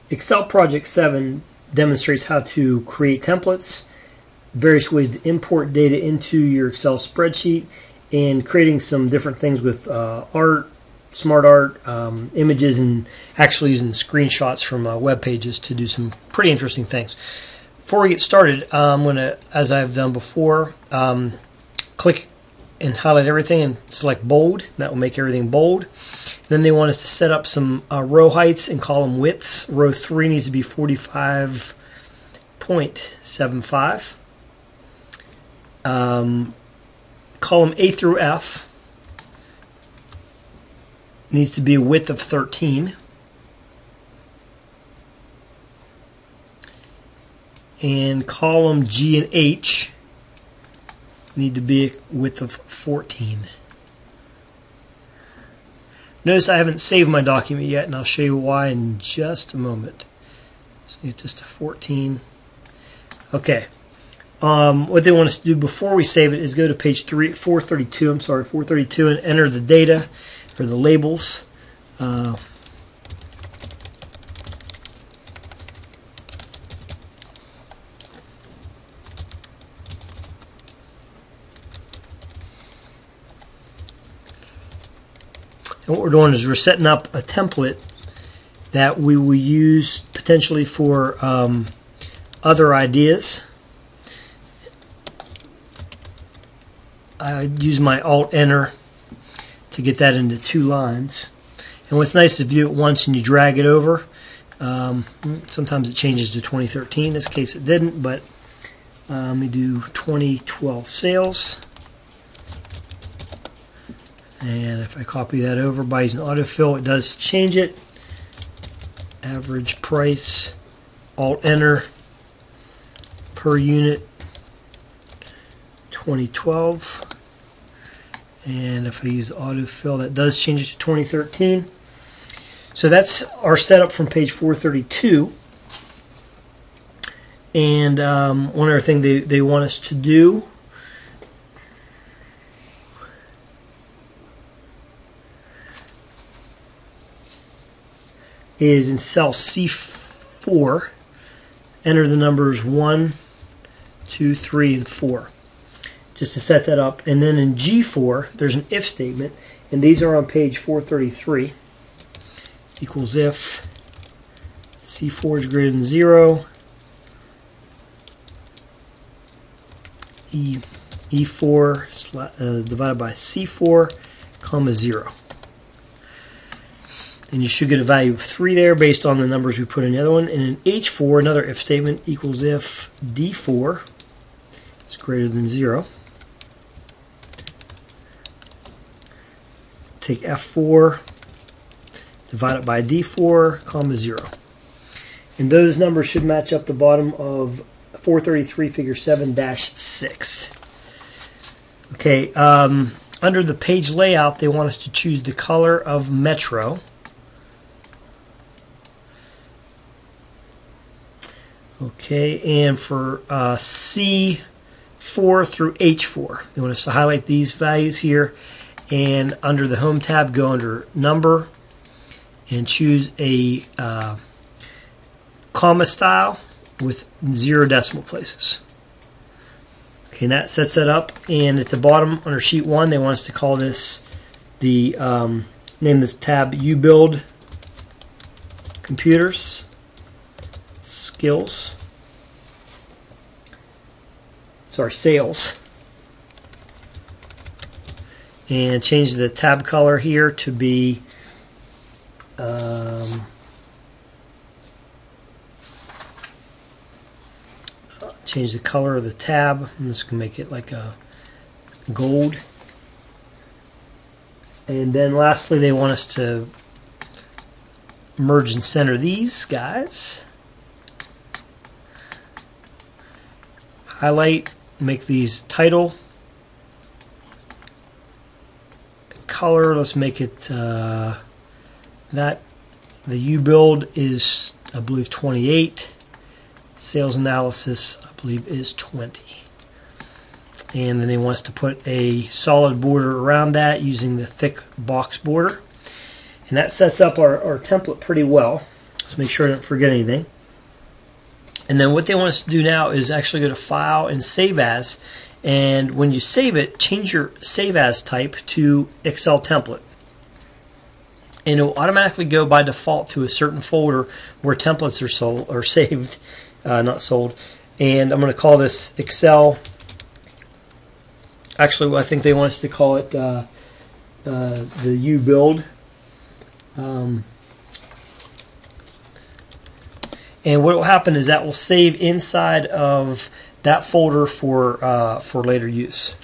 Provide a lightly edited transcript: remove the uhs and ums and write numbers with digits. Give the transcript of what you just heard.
Excel Project 7 demonstrates how to create templates, various ways to import data into your Excel spreadsheet, and creating some different things with art, smart art, images, and actually using screenshots from web pages to do some pretty interesting things. Before we get started, I'm going to, as I've done before, click and highlight everything and select bold. That will make everything bold. Then they want us to set up some row heights and column widths. Row 3 needs to be 45.75. Column A through F needs to be a width of 13. And column G and H need to be a width of 14. Notice I haven't saved my document yet, and I'll show you why in just a moment. So it's just a 14. Okay. What they want us to do before we save it is go to page 432, and enter the data or the labels. And what we're doing is we're setting up a template that we will use potentially for other ideas. I use my Alt-Enter to get that into 2 lines. And what's nice is if you do it once and you drag it over, sometimes it changes to 2013. In this case it didn't, but let me do 2012 sales. And if I copy that over by using autofill, it does change it. Average price, Alt-Enter, per unit, 2012. And if I use autofill, that does change it to 2013. So that's our setup from page 432. And one other thing they want us to do is in cell C4, enter the numbers 1, 2, 3, and 4. Just to set that up. And then in G4, there's an if statement, and these are on page 433. Equals if C4 is greater than 0, E4 divided by C4, comma 0. And you should get a value of 3 there based on the numbers we put in the other one. And in H4, another if statement, equals if D4 is greater than 0. Take F4, divide it by D4, comma 0. And those numbers should match up the bottom of 433 figure 7-6. Okay, under the page layout, they want us to choose the color of Metro. Okay, and for C4 through H4, they want us to highlight these values here, and under the Home tab, go under Number, and choose a comma style with 0 decimal places. Okay, and that sets that up, and at the bottom, under Sheet 1, they want us to call this name this tab U-Build Computers Skills, Sales, and change the tab color here to be change the color of the tab. I'm just going to make it like a gold. And then lastly, they want us to merge and center these guys. Highlight, make these title. Color, let's make it that. The U-Build is, I believe, 28. Sales analysis, I believe, is 20. And then they want us to put a solid border around that using the thick box border. And that sets up our template pretty well. Let's make sure I don't forget anything. And then what they want us to do now is actually go to File and Save As. And when you save it, change your Save As type to Excel template. And it will automatically go by default to a certain folder where templates are sold or saved, not sold. And I'm going to call this Excel. Actually, I think they want us to call it the U build. And what will happen is that will save inside of that folder for later use.